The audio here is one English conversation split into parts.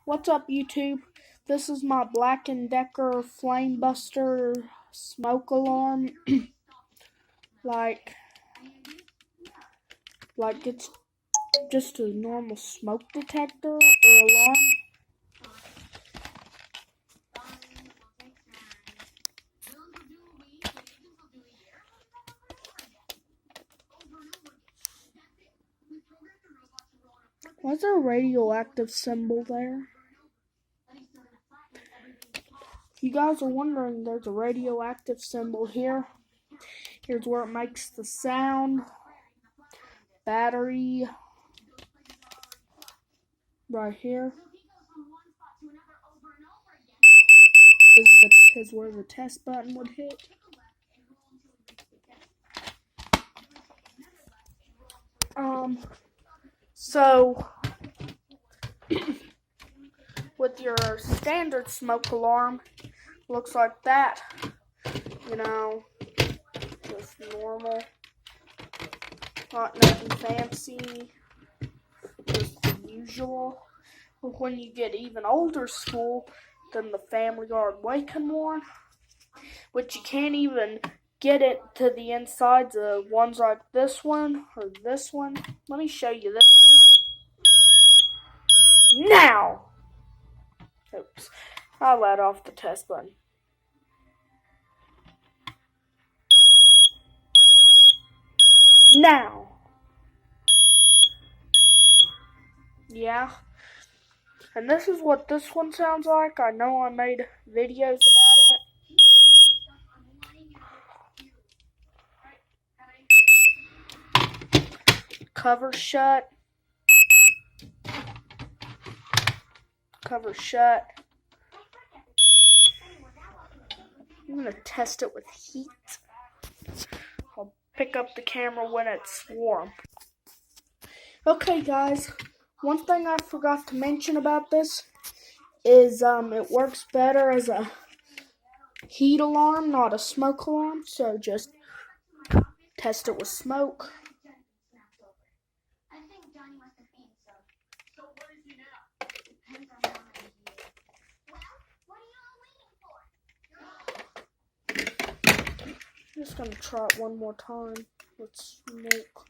What's up, YouTube? This is my Black & Decker Flame Buster smoke alarm. like it's just a normal smoke detector or alarm. What's a radioactive symbol there? If you guys are wondering, there's a radioactive symbol here. Here's where it makes the sound. Battery right here is where the test button would hit. So with your standard smoke alarm, looks like that. Just normal, not nothing fancy, just the usual. But when you get even older school, then the Family Guard Waken one, which you can't even get it to the insides of ones like this one or this one. Let me show you this one. Now! Oops. I'll let off the test button. Now! Yeah. And this is what this one sounds like. I know I made videos about it. Cover shut. Cover shut. I'm going to test it with heat. I'll pick up the camera when it's warm. Okay, guys. One thing I forgot to mention about this is it works better as a heat alarm, not a smoke alarm. So just test it with smoke. I'm just going to try it one more time with smoke.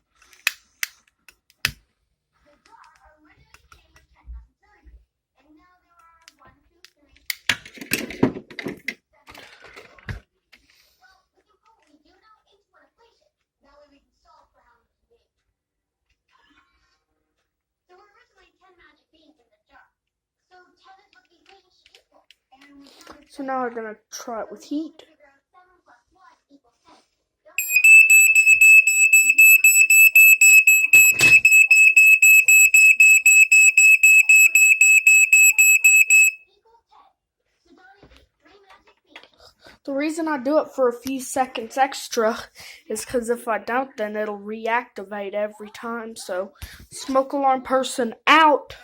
So now we're going to try it with heat. The reason I do it for a few seconds extra is because if I don't, then it'll reactivate every time. So, smoke alarm person out.